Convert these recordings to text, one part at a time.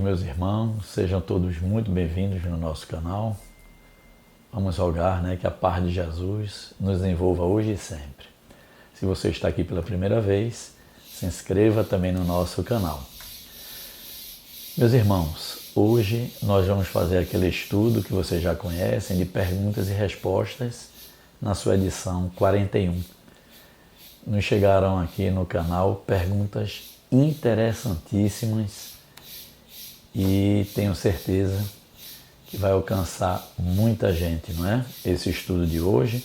meus irmãos, sejam todos muito bem-vindos no nosso canal. Vamos rogar, que a paz de Jesus nos envolva hoje e sempre. Se você está aqui pela primeira vez, se inscreva também no nosso canal. Meus irmãos, hoje nós vamos fazer aquele estudo que vocês já conhecem de perguntas e respostas na sua edição 41. Nos chegaram aqui no canal perguntas interessantíssimas e tenho certeza que vai alcançar muita gente, não é? Esse estudo de hoje.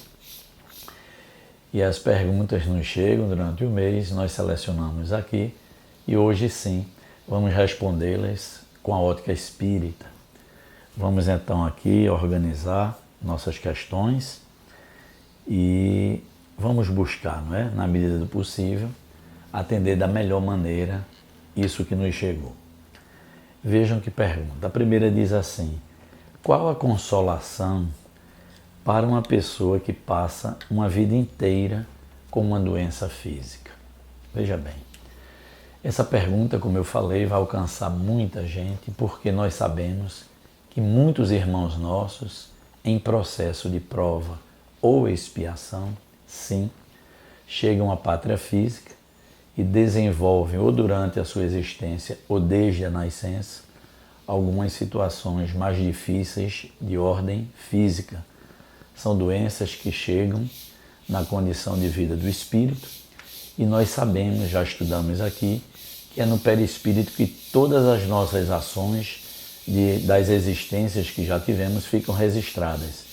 E as perguntas nos chegam durante o mês, nós selecionamos aqui e hoje sim vamos respondê-las com a ótica espírita. Vamos então aqui organizar nossas questões e vamos buscar, não é? Na medida do possível, atender da melhor maneira isso que nos chegou. Vejam que pergunta. A primeira diz assim: qual a consolação para uma pessoa que passa uma vida inteira com uma doença física? Veja bem, essa pergunta, como eu falei, vai alcançar muita gente, porque nós sabemos que muitos irmãos nossos, em processo de prova ou expiação, sim, chegam à pátria física e desenvolvem, ou durante a sua existência, ou desde a nascença, algumas situações mais difíceis de ordem física. São doenças que chegam na condição de vida do espírito e nós sabemos, já estudamos aqui, que é no perispírito que todas as nossas ações das existências que já tivemos ficam registradas.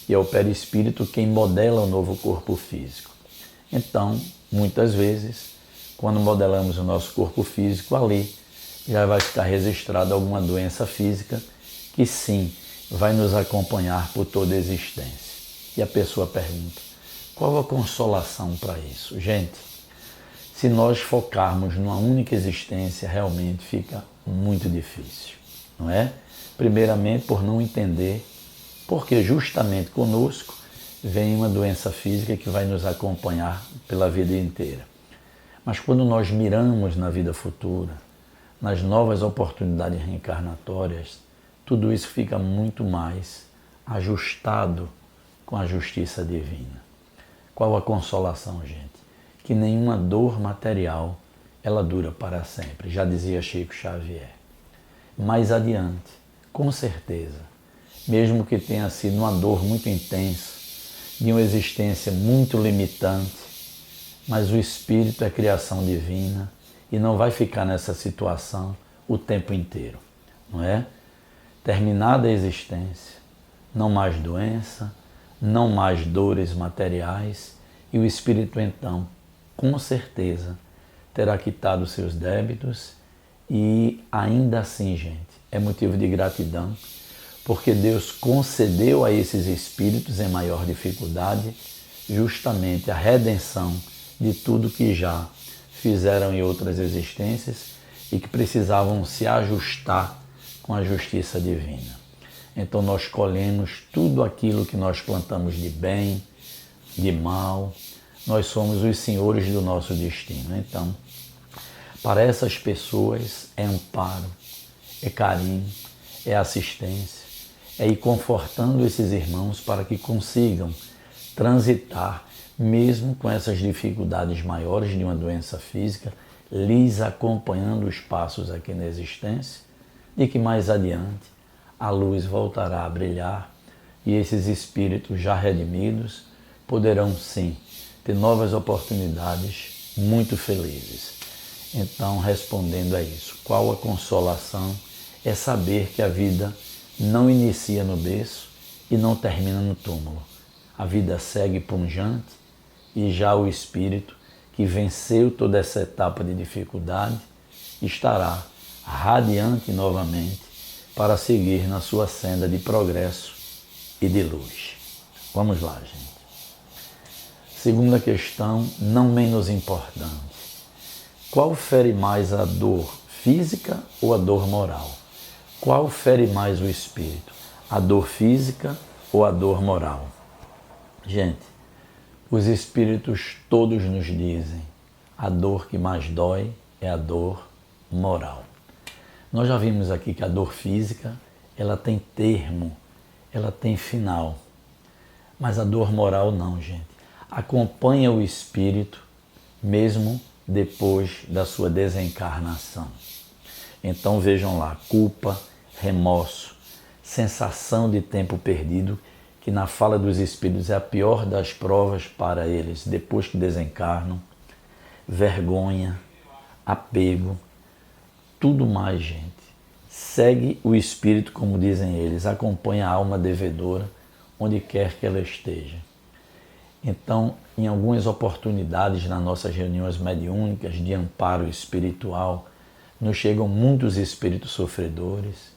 E é o perispírito quem modela o novo corpo físico. Então, muitas vezes, quando modelamos o nosso corpo físico, ali já vai ficar registrada alguma doença física que sim, vai nos acompanhar por toda a existência. E a pessoa pergunta: qual a consolação para isso? Gente, se nós focarmos numa única existência, realmente fica muito difícil, não é? Primeiramente por não entender, porque justamente conosco vem uma doença física que vai nos acompanhar pela vida inteira. Mas quando nós miramos na vida futura, nas novas oportunidades reencarnatórias, tudo isso fica muito mais ajustado com a justiça divina. Qual a consolação, gente? Que nenhuma dor material ela dura para sempre, já dizia Chico Xavier. Mais adiante, com certeza, mesmo que tenha sido uma dor muito intensa, de uma existência muito limitante, mas o espírito é criação divina e não vai ficar nessa situação o tempo inteiro, não é? Terminada a existência, não mais doença, não mais dores materiais, e o espírito então, com certeza, terá quitado seus débitos e ainda assim, gente, é motivo de gratidão, porque Deus concedeu a esses espíritos em maior dificuldade justamente a redenção de tudo que já fizeram em outras existências e que precisavam se ajustar com a justiça divina. Então nós colhemos tudo aquilo que nós plantamos de bem, de mal. Nós somos os senhores do nosso destino. Então, para essas pessoas é amparo, é carinho, é assistência, é ir confortando esses irmãos para que consigam transitar mesmo com essas dificuldades maiores de uma doença física, lhes acompanhando os passos aqui na existência, de que mais adiante a luz voltará a brilhar e esses espíritos já redimidos poderão sim ter novas oportunidades muito felizes. Então, respondendo a isso, qual a consolação? É saber que a vida não inicia no berço e não termina no túmulo. A vida segue punjante e já o espírito que venceu toda essa etapa de dificuldade estará radiante novamente para seguir na sua senda de progresso e de luz. Vamos lá, gente. Segunda questão, não menos importante. Qual fere mais a dor física ou a dor moral? Qual fere mais o espírito? A dor física ou a dor moral? Gente, os espíritos todos nos dizem: a dor que mais dói é a dor moral. Nós já vimos aqui que a dor física, ela tem termo, ela tem final. Mas a dor moral não, gente. Acompanha o espírito mesmo depois da sua desencarnação. Então vejam lá, culpa, remorso, sensação de tempo perdido, que na fala dos espíritos é a pior das provas para eles depois que desencarnam, vergonha, apego, tudo mais, gente. Segue o espírito, como dizem eles, acompanha a alma devedora onde quer que ela esteja. Então, em algumas oportunidades nas nossas reuniões mediúnicas de amparo espiritual, nos chegam muitos espíritos sofredores,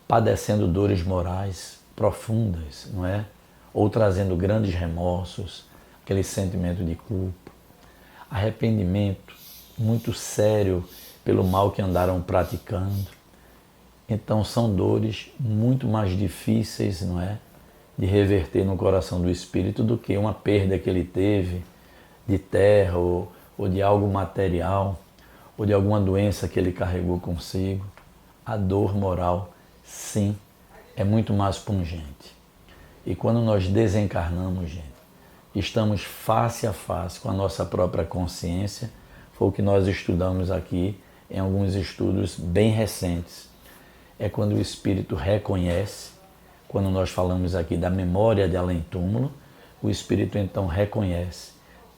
padecendo dores morais profundas, não é? Ou trazendo grandes remorsos, aquele sentimento de culpa, arrependimento muito sério pelo mal que andaram praticando. Então são dores muito mais difíceis, não é, de reverter no coração do espírito do que uma perda que ele teve de terra ou de algo material ou de alguma doença que ele carregou consigo. A dor moral, sim, é muito mais pungente. E quando nós desencarnamos, gente, estamos face a face com a nossa própria consciência. Foi o que nós estudamos aqui em alguns estudos bem recentes. É quando o espírito reconhece, quando nós falamos aqui da memória de além-túmulo, o espírito então reconhece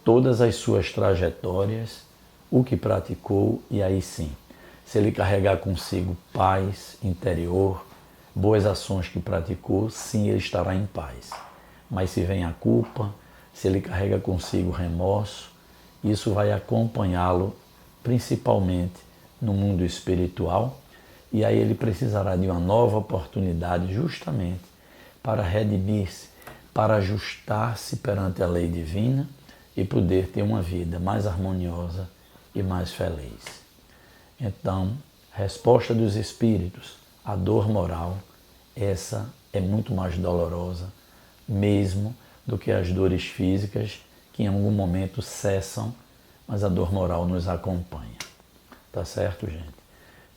todas as suas trajetórias, o que praticou, e aí sim, se ele carregar consigo paz interior, boas ações que praticou, sim, ele estará em paz. Mas se vem a culpa, se ele carrega consigo remorso, isso vai acompanhá-lo principalmente no mundo espiritual, e aí ele precisará de uma nova oportunidade justamente para redimir-se, para ajustar-se perante a lei divina e poder ter uma vida mais harmoniosa e mais feliz. Então, resposta dos espíritos, a dor moral, essa é muito mais dolorosa mesmo do que as dores físicas, que em algum momento cessam, mas a dor moral nos acompanha. Tá certo, gente?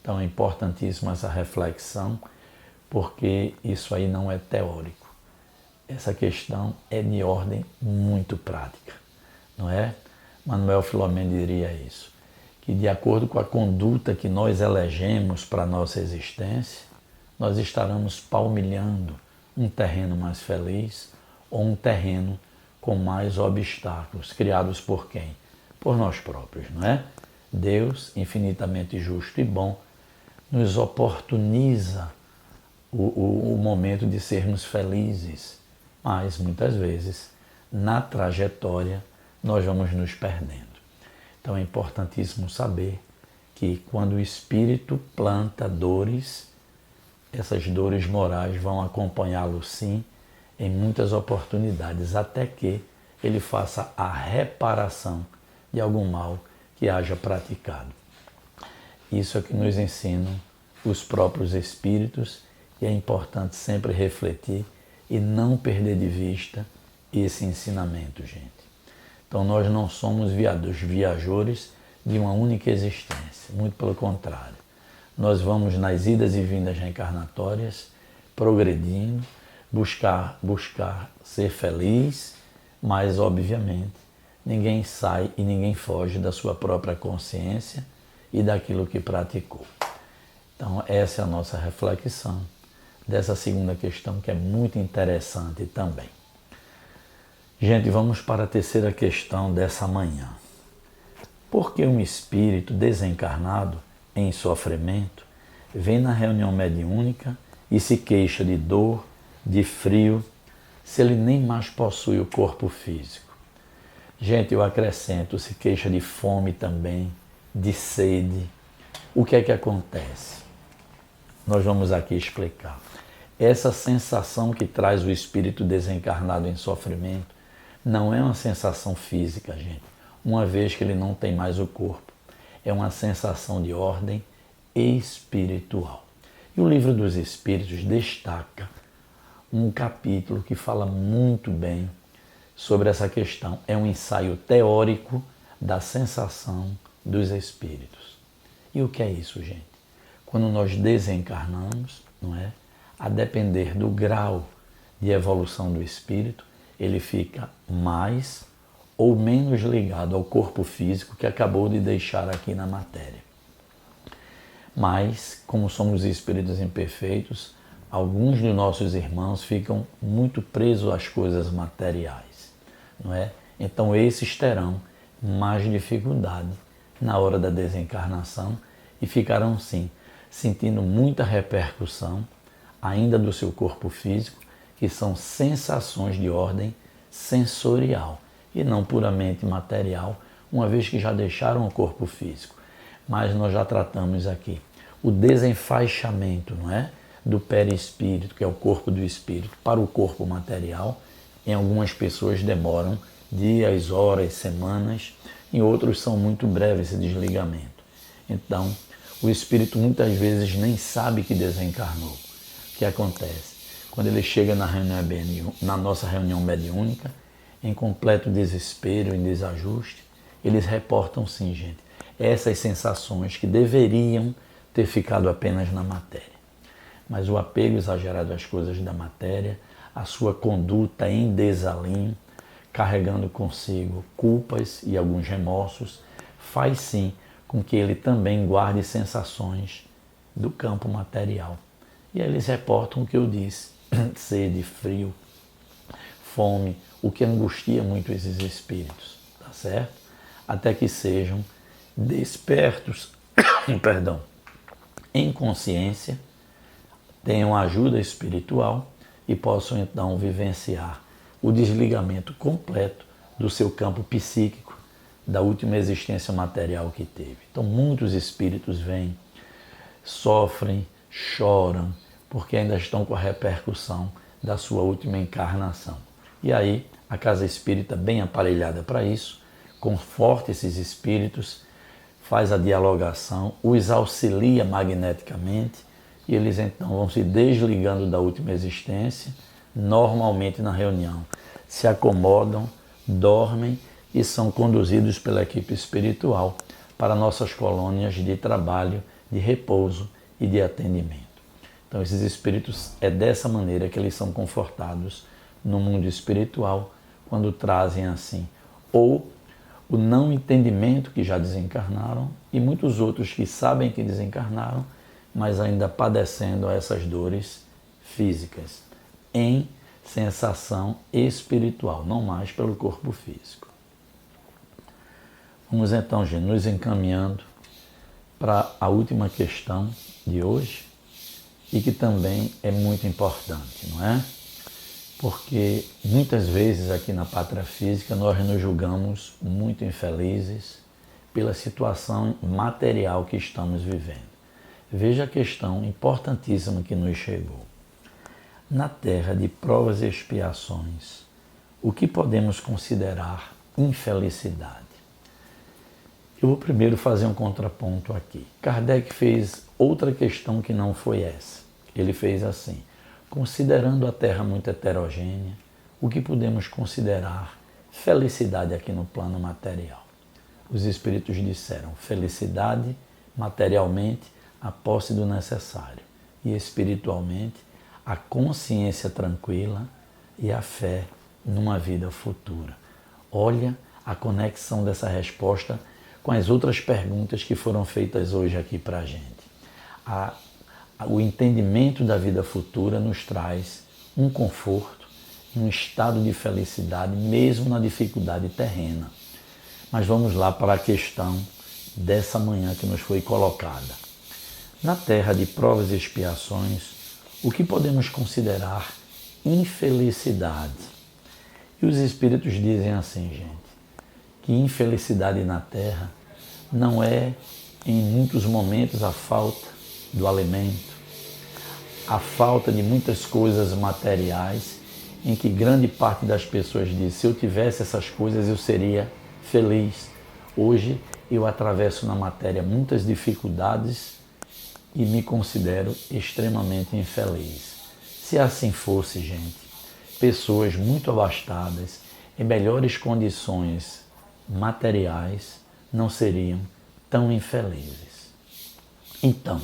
Então é importantíssima essa reflexão, porque isso aí não é teórico. Essa questão é de ordem muito prática, não é? Manuel Filomeno diria isso, que de acordo com a conduta que nós elegemos para a nossa existência, nós estaremos palmilhando um terreno mais feliz ou um terreno com mais obstáculos, criados por quem? Por nós próprios, não é? Deus, infinitamente justo e bom, nos oportuniza o momento de sermos felizes, mas muitas vezes na trajetória nós vamos nos perdendo. Então é importantíssimo saber que quando o espírito planta dores, essas dores morais vão acompanhá-lo sim em muitas oportunidades, até que ele faça a reparação de algum mal que haja praticado. Isso é que nos ensinam os próprios espíritos, e é importante sempre refletir e não perder de vista esse ensinamento, gente. Então nós não somos viajores de uma única existência, muito pelo contrário. Nós vamos nas idas e vindas reencarnatórias, progredindo, buscar ser feliz, mas obviamente ninguém sai e ninguém foge da sua própria consciência e daquilo que praticou. Então essa é a nossa reflexão dessa segunda questão, que é muito interessante também. Gente, vamos para a terceira questão dessa manhã. Por que um espírito desencarnado em sofrimento vem na reunião mediúnica e se queixa de dor, de frio, se ele nem mais possui o corpo físico? Gente, eu acrescento, se queixa de fome também, de sede. O que é que acontece? Nós vamos aqui explicar. Essa sensação que traz o espírito desencarnado em sofrimento não é uma sensação física, gente, uma vez que ele não tem mais o corpo. É uma sensação de ordem espiritual. E o Livro dos Espíritos destaca um capítulo que fala muito bem sobre essa questão. É um ensaio teórico da sensação dos espíritos. E o que é isso, gente? quando nós desencarnamos, não é? A depender do grau de evolução do espírito, ele fica mais ou menos ligado ao corpo físico que acabou de deixar aqui na matéria. Mas, como somos espíritos imperfeitos, alguns de nossos irmãos ficam muito presos às coisas materiais, não é? Então esses terão mais dificuldade na hora da desencarnação e ficarão sim sentindo muita repercussão ainda do seu corpo físico, que são sensações de ordem sensorial e não puramente material, uma vez que já deixaram o corpo físico. Mas nós já tratamos aqui o desenfaixamento, não é? Do perispírito, que é o corpo do espírito, para o corpo material. Em algumas pessoas demoram dias, horas, semanas, em outros são muito breves esse desligamento. Então, o espírito muitas vezes nem sabe que desencarnou. O que acontece? Quando ele chega na nossa reunião mediúnica, em completo desespero, em desajuste, eles reportam sim, gente, essas sensações que deveriam ter ficado apenas na matéria. Mas o apego exagerado às coisas da matéria, a sua conduta em desalinho, carregando consigo culpas e alguns remorsos, faz sim com que ele também guarde sensações do campo material. E aí eles reportam o que eu disse, sede, frio, fome, o que angustia muito esses espíritos, tá certo? Até que sejam despertos, perdão, em consciência, tenham ajuda espiritual e possam então vivenciar o desligamento completo do seu campo psíquico, da última existência material que teve. Então muitos espíritos vêm, sofrem, choram, porque ainda estão com a repercussão da sua última encarnação. E aí a casa espírita, bem aparelhada para isso, conforta esses espíritos, faz a dialogação, os auxilia magneticamente e eles então vão se desligando da última existência, normalmente na reunião. Se acomodam, dormem e são conduzidos pela equipe espiritual para nossas colônias de trabalho, de repouso e de atendimento. Então esses espíritos, é dessa maneira que eles são confortados no mundo espiritual, quando trazem assim, ou o não entendimento que já desencarnaram e muitos outros que sabem que desencarnaram, mas ainda padecendo essas dores físicas, em sensação espiritual, não mais pelo corpo físico. Vamos então, gente, nos encaminhando para a última questão de hoje e que também é muito importante, não é? Porque muitas vezes aqui na pátria física nós nos julgamos muito infelizes pela situação material que estamos vivendo. Veja a questão importantíssima que nos chegou. Na terra de provas e expiações, o que podemos considerar infelicidade? Eu vou primeiro fazer um contraponto aqui. Kardec fez outra questão que não foi essa. Ele fez assim: considerando a Terra muito heterogênea, o que podemos considerar felicidade aqui no plano material? Os espíritos disseram: felicidade, materialmente, a posse do necessário, e espiritualmente, a consciência tranquila e a fé numa vida futura. Olha a conexão dessa resposta com as outras perguntas que foram feitas hoje aqui para a gente. O entendimento da vida futura nos traz um conforto, um estado de felicidade, mesmo na dificuldade terrena. Mas vamos lá para a questão dessa manhã que nos foi colocada. Na terra de provas e expiações, o que podemos considerar infelicidade? E os espíritos dizem assim, gente, que infelicidade na terra não é, em muitos momentos, a falta do alimento, a falta de muitas coisas materiais, em que grande parte das pessoas diz: se eu tivesse essas coisas eu seria feliz. Hoje eu atravesso na matéria muitas dificuldades e me considero extremamente infeliz. Se assim fosse, gente, pessoas muito abastadas, em melhores condições materiais, não seriam tão infelizes. Então,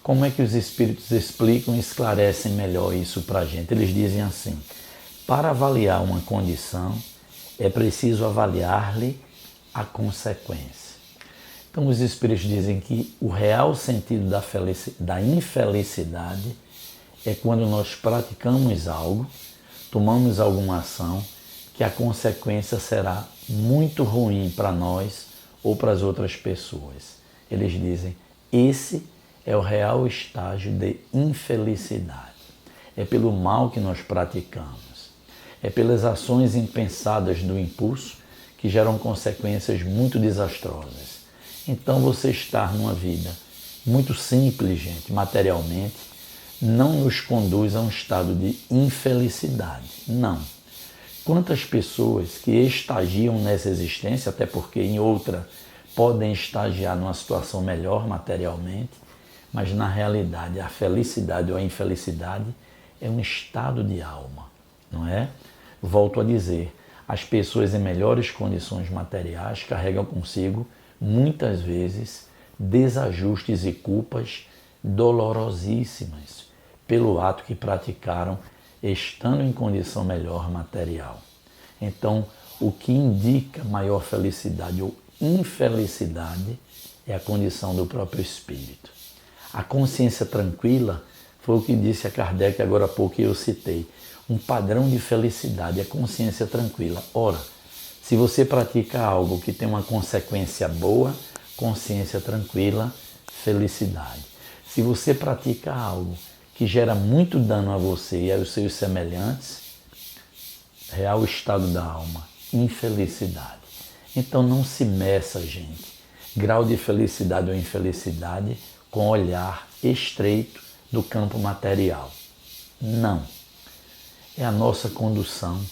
Como é que os espíritos explicam e esclarecem melhor isso para a gente? Eles dizem assim: para avaliar uma condição, é preciso avaliar-lhe a consequência. Então, os espíritos dizem que o real sentido da infelicidade é quando nós praticamos algo, tomamos alguma ação, que a consequência será muito ruim para nós ou para as outras pessoas. Eles dizem, esse é o real estágio de infelicidade. É pelo mal que nós praticamos. É pelas ações impensadas do impulso que geram consequências muito desastrosas. Então, você estar numa vida muito simples, gente, materialmente, não nos conduz a um estado de infelicidade. Não. Quantas pessoas que estagiam nessa existência, até porque em outra podem estagiar numa situação melhor materialmente, mas na realidade a felicidade ou a infelicidade é um estado de alma, não é? Volto a dizer, as pessoas em melhores condições materiais carregam consigo, muitas vezes, desajustes e culpas dolorosíssimas pelo ato que praticaram estando em condição melhor material. Então, o que indica maior felicidade ou infelicidade é a condição do próprio espírito. A consciência tranquila foi o que disse a Kardec agora há pouco e eu citei. Um padrão de felicidade é a consciência tranquila. Ora, se você pratica algo que tem uma consequência boa, consciência tranquila, felicidade. Se você pratica algo que gera muito dano a você e aos seus semelhantes, real estado da alma, infelicidade. Então não se meça, gente, grau de felicidade ou infelicidade com olhar estreito do campo material. Não. É a nossa condução,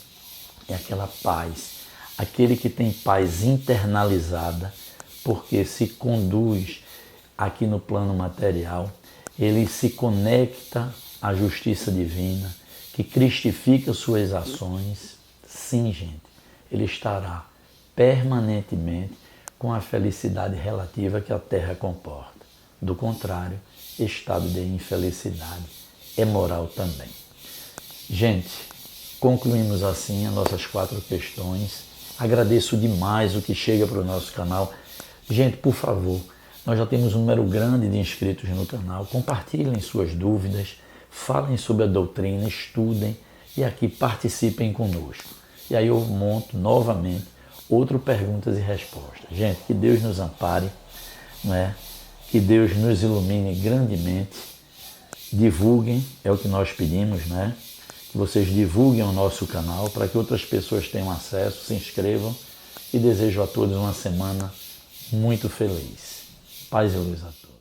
é aquela paz, aquele que tem paz internalizada, porque se conduz aqui no plano material, ele se conecta à justiça divina, que cristifica suas ações. Sim, gente, ele estará permanentemente com a felicidade relativa que a Terra comporta. Do contrário, estado de infelicidade é moral também. Gente, concluímos assim as nossas 4 questões. Agradeço demais o que chega para o nosso canal. Gente, por favor, nós já temos um número grande de inscritos no canal. Compartilhem suas dúvidas, falem sobre a doutrina, estudem e aqui participem conosco. E aí eu monto novamente outras perguntas e respostas. Gente, que Deus nos ampare, não é? Que Deus nos ilumine grandemente. Divulguem, é o que nós pedimos, né? Que vocês divulguem o nosso canal para que outras pessoas tenham acesso, se inscrevam e desejo a todos uma semana muito feliz. Paz e luz a todos.